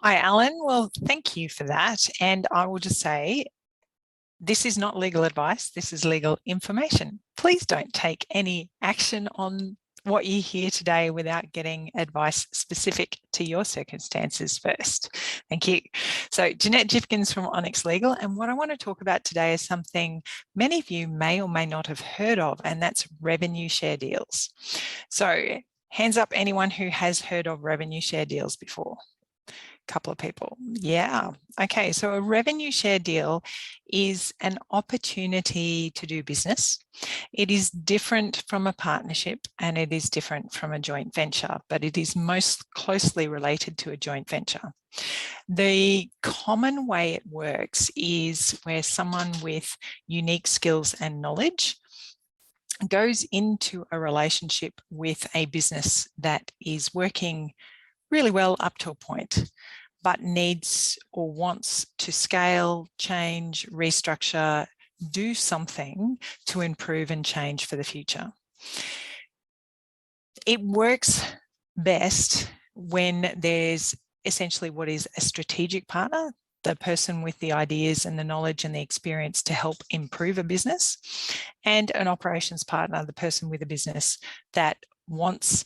Hi, Alan. Well, thank you for that. And I will just say, this is not legal advice. This is legal information. Please don't take any action on what you hear today without getting advice specific to your circumstances first. Thank you. So Jeanette Jifkins from Onyx Legal, and what I want to talk about today is something many of you may or may not have heard of, and that's revenue share deals. So hands up anyone who has heard of revenue share deals before. Couple of people. Yeah. Okay. So a revenue share deal is an opportunity to do business. It is different from a partnership and it is different from a joint venture, but it is most closely related to a joint venture. The common way it works is where someone with unique skills and knowledge goes into a relationship with a business that is working really well up to a point, but needs or wants to scale, change, restructure, do something to improve and change for the future. It works best when there's essentially what is a strategic partner, the person with the ideas and the knowledge and the experience to help improve a business, and an operations partner, the person with a business that wants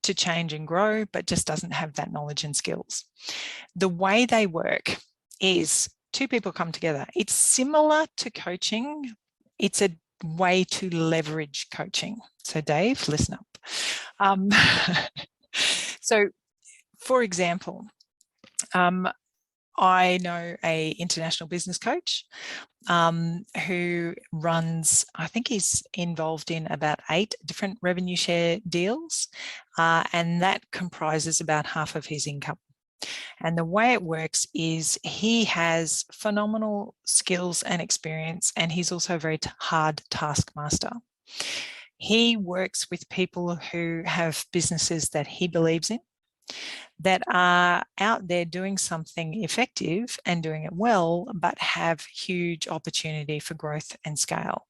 to change and grow, but just doesn't have that knowledge and skills. The way they work is two people come together. It's similar to coaching. It's a way to leverage coaching. So Dave, listen up. So for example, I know an international business coach who runs, I think he's involved in about 8 different revenue share deals, and that comprises about half of his income. And the way it works is he has phenomenal skills and experience, and he's also a very hard taskmaster. He works with people who have businesses that he believes in, that are out there doing something effective and doing it well, but have huge opportunity for growth and scale.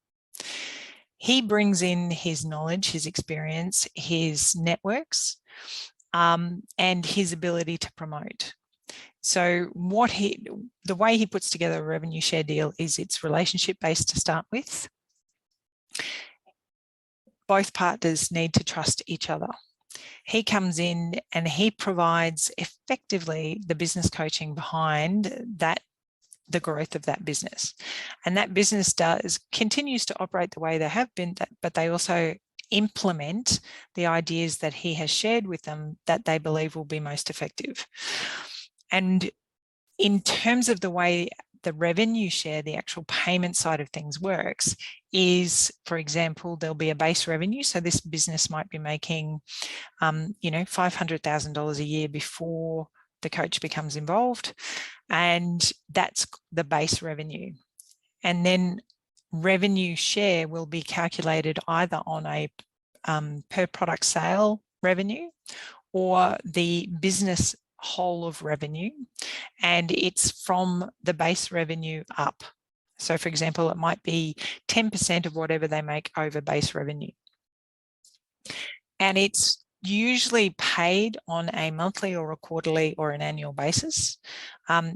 He brings in his knowledge, his experience, his networks, and his ability to promote. So the way he puts together a revenue share deal is it's relationship based to start with. Both partners need to trust each other. He comes in and he provides effectively the business coaching behind that, the growth of that business. And that business continues to operate the way they have been, but they also implement the ideas that he has shared with them that they believe will be most effective. And in terms of the way the revenue share, the actual payment side of things works is, for example, there'll be a base revenue. So this business might be making, $500,000 a year before the coach becomes involved. And that's the base revenue. And then revenue share will be calculated either on a per product sale revenue or the business whole of revenue, and it's from the base revenue up. So for example, it might be 10% of whatever they make over base revenue. And it's usually paid on a monthly or a quarterly or an annual basis.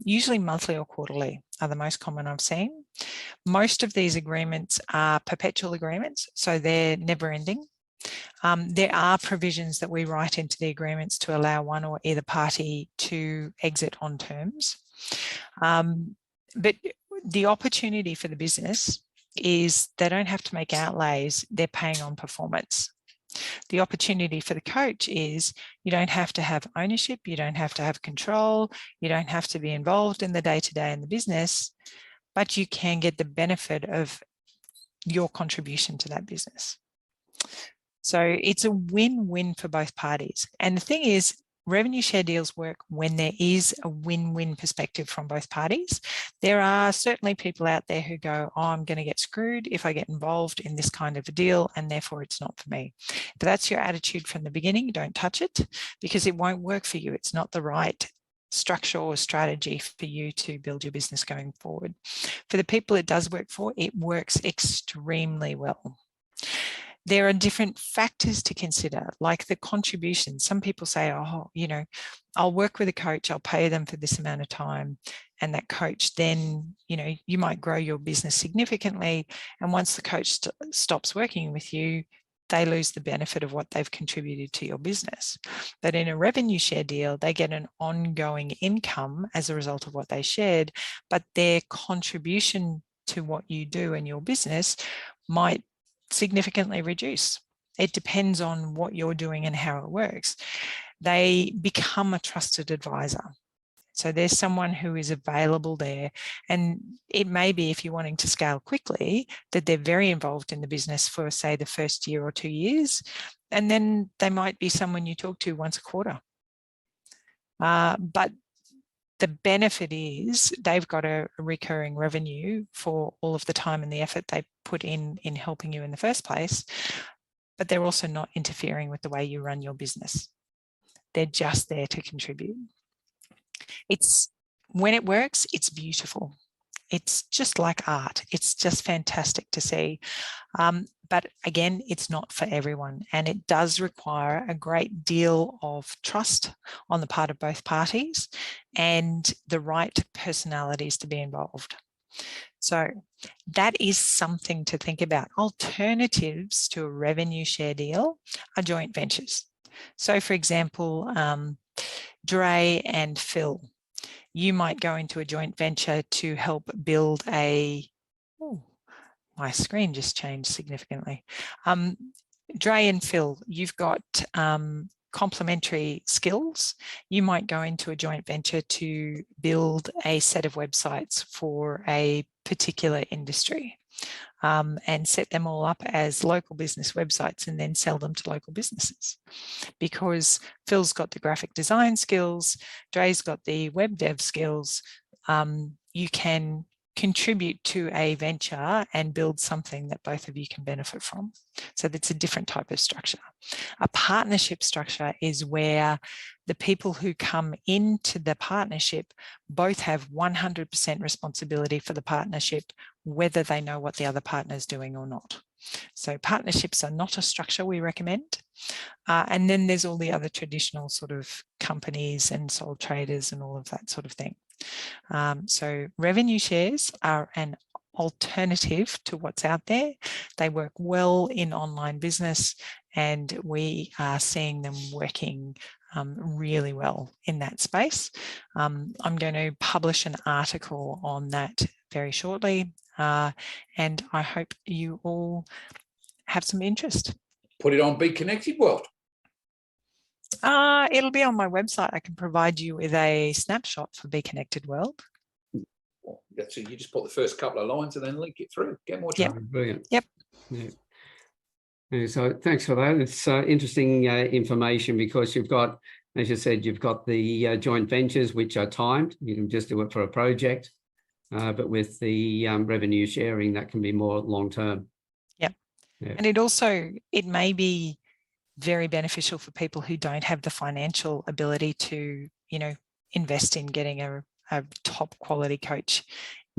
Usually monthly or quarterly are the most common I've seen. Most of these agreements are perpetual agreements, so they're never ending. There are provisions that we write into the agreements to allow one or either party to exit on terms. But the opportunity for the business is they don't have to make outlays, they're paying on performance. The opportunity for the coach is you don't have to have ownership, you don't have to have control, you don't have to be involved in the day-to-day in the business, but you can get the benefit of your contribution to that business. So it's a win-win for both parties. And the thing is, revenue share deals work when there is a win-win perspective from both parties. There are certainly people out there who go, oh, I'm going to get screwed if I get involved in this kind of a deal, and therefore it's not for me. But that's your attitude from the beginning. Don't touch it because it won't work for you. It's not the right structure or strategy for you to build your business going forward. For the people it does work for, it works extremely well. there are different factors to consider, like the contribution. Some people say, oh, you know, I'll work with a coach, I'll pay them for this amount of time. And that coach then, you know, you might grow your business significantly. And once the coach stops working with you, they lose the benefit of what they've contributed to your business. But in a revenue share deal, they get an ongoing income as a result of what they shared, but their contribution to what you do in your business might significantly reduce. It depends on what you're doing and how it works. They become a trusted advisor. So there's someone who is available there. And it may be, if you're wanting to scale quickly, that they're very involved in the business for, say, the first year or 2 years. And then they might be someone you talk to once a quarter. But the benefit is they've got a recurring revenue for all of the time and the effort they put in helping you in the first place, but they're also not interfering with the way you run your business. They're just there to contribute. When it works, it's beautiful. It's just like art. It's just fantastic to see. But again, it's not for everyone, and it does require a great deal of trust on the part of both parties and the right personalities to be involved. So that is something to think about. Alternatives to a revenue share deal are joint ventures. So for example, Dre and Phil, you might go into a joint venture to help build my screen just changed significantly. Dre and Phil, you've got complementary skills. You might go into a joint venture to build a set of websites for a particular industry and set them all up as local business websites and then sell them to local businesses. Because Phil's got the graphic design skills, Dre's got the web dev skills, you can contribute to a venture and build something that both of you can benefit from. So that's a different type of structure. A partnership structure is where the people who come into the partnership both have 100% responsibility for the partnership, whether they know what the other partner is doing or not. So partnerships are not a structure we recommend. And then there's all the other traditional sort of companies and sole traders and all of that sort of thing. So revenue shares are an alternative to what's out there. They work well in online business, and we are seeing them working really well in that space. I'm going to publish an article on that very shortly, and I hope you all have some interest. Put it on Be Connected World. It'll be on my website. I can provide you with a snapshot for Be Connected World. Well, that's it. You just put the first couple of lines and then link it through. Get more time. Yep. Brilliant. Yep. Yeah. So thanks for that. It's interesting information, because you've got, as you said, you've got the joint ventures, which are timed. You can just do it for a project. But with the revenue sharing, that can be more long-term. Yep. Yeah. And it may be very beneficial for people who don't have the financial ability to, invest in getting a top quality coach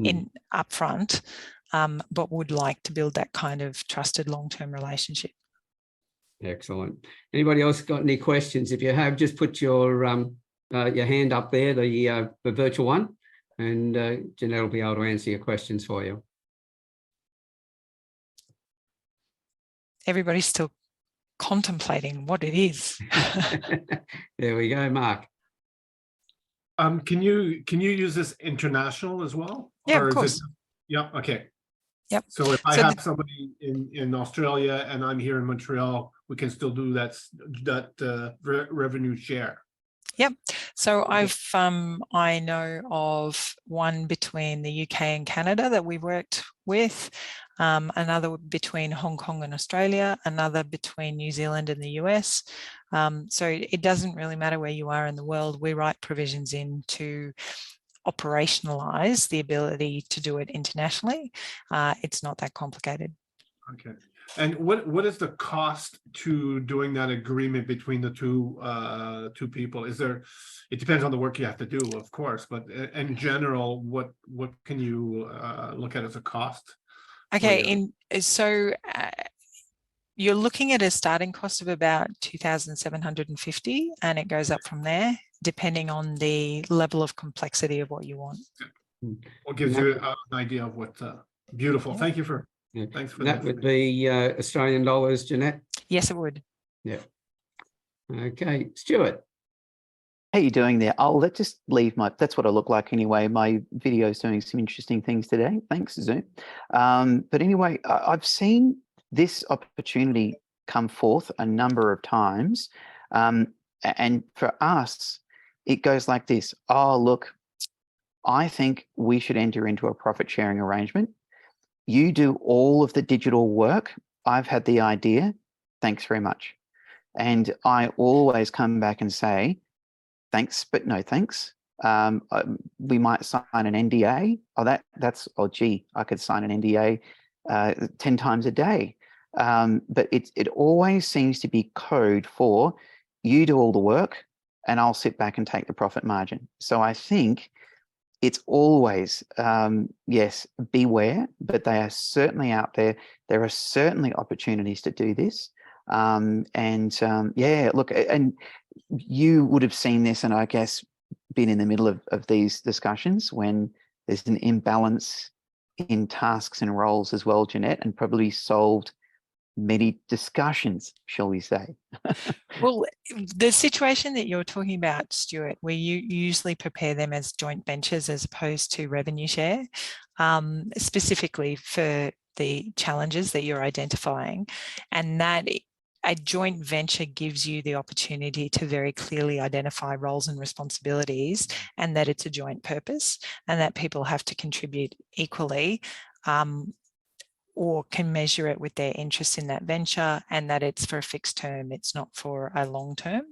in upfront, but would like to build that kind of trusted long-term relationship. Excellent. Anybody else got any questions? If you have, just put your hand up there, the virtual one, and Jeanette will be able to answer your questions for you. Everybody's still contemplating what it is. There we go, Mark. Can you use this international as well? Yeah, of course. Yeah. Okay. Yep. So if I have somebody in Australia and I'm here in Montreal, we can still do that revenue share. Yep. So I know of one between the UK and Canada that we worked with, another between Hong Kong and Australia, another between New Zealand and the US. So it doesn't really matter where you are in the world. We write provisions in to operationalize the ability to do it internationally. It's not that complicated. Okay. And what is the cost to doing that agreement between the two people? It depends on the work you have to do, of course, but in general, what can you look at as a cost? Okay, so You're looking at a starting cost of about 2,750, and it goes up from there, depending on the level of complexity of what you want. What gives you an idea of what, beautiful. Yeah. Thank you for, Yeah. thanks for That would be Australian dollars, Jeanette. Yes, it would. Yeah. Okay, Stuart. How you doing there? Let's just leave that's what I look like anyway. My video's doing some interesting things today. Thanks, Zoom. But anyway, I've seen this opportunity come forth a number of times. And for us, it goes like this. Oh, look, I think we should enter into a profit sharing arrangement. You do all of the digital work. I've had the idea. Thanks very much. And I always come back and say, thanks, but no thanks. We might sign an NDA. Oh, gee, I could sign an NDA 10 times a day. But it always seems to be code for you do all the work and I'll sit back and take the profit margin. So I think it's always, yes, beware, but they are certainly out there. There are certainly opportunities to do this. Yeah, look, and you would have seen this, and I guess been in the middle of these discussions when there's an imbalance in tasks and roles as well, Jeanette, and probably solved many discussions, shall we say. Well, the situation that you're talking about, Stuart, where you usually prepare them as joint ventures as opposed to revenue share, specifically for the challenges that you're identifying, and that a joint venture gives you the opportunity to very clearly identify roles and responsibilities, and that it's a joint purpose and that people have to contribute equally, or can measure it with their interest in that venture, and that it's for a fixed term, it's not for a long term.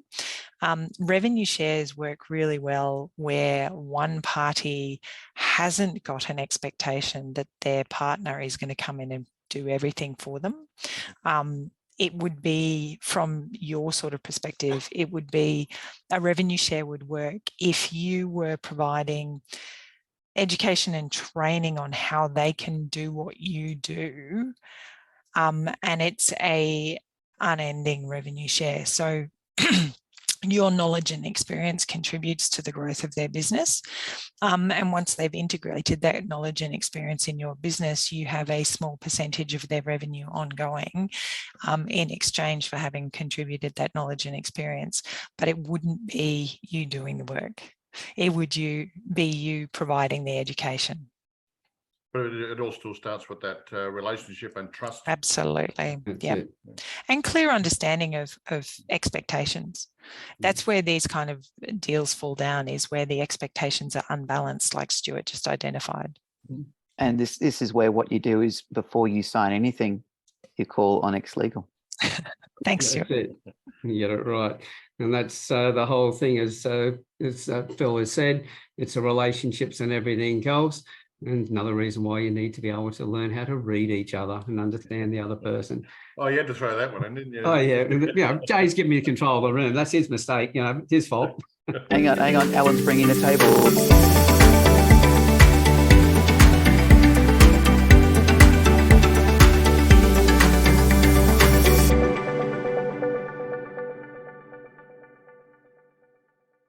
Revenue shares work really well where one party hasn't got an expectation that their partner is going to come in and do everything for them. It would be, from your sort of perspective, it would be a revenue share would work if you were providing education and training on how they can do what you do, and it's a unending revenue share. So your knowledge and experience contributes to the growth of their business. And once they've integrated that knowledge and experience in your business, you have a small percentage of their revenue ongoing in exchange for having contributed that knowledge and experience. But it wouldn't be you doing the work. It would be you providing the education. But it all still starts with that relationship and trust. Absolutely. Yeah. And clear understanding of expectations. That's where these kind of deals fall down, is where the expectations are unbalanced, like Stuart just identified. And this is where what you do is, before you sign anything, you call Onyx Legal. Thanks, Stuart. You get it right. And that's the whole thing, as Phil has said, it's the relationships and everything else. And another reason why you need to be able to learn how to read each other and understand the other person. Oh, you had to throw that one in, didn't you? Oh, yeah. Jay's giving me control of the room. That's his mistake. His fault. Hang on. Alan's bringing the table.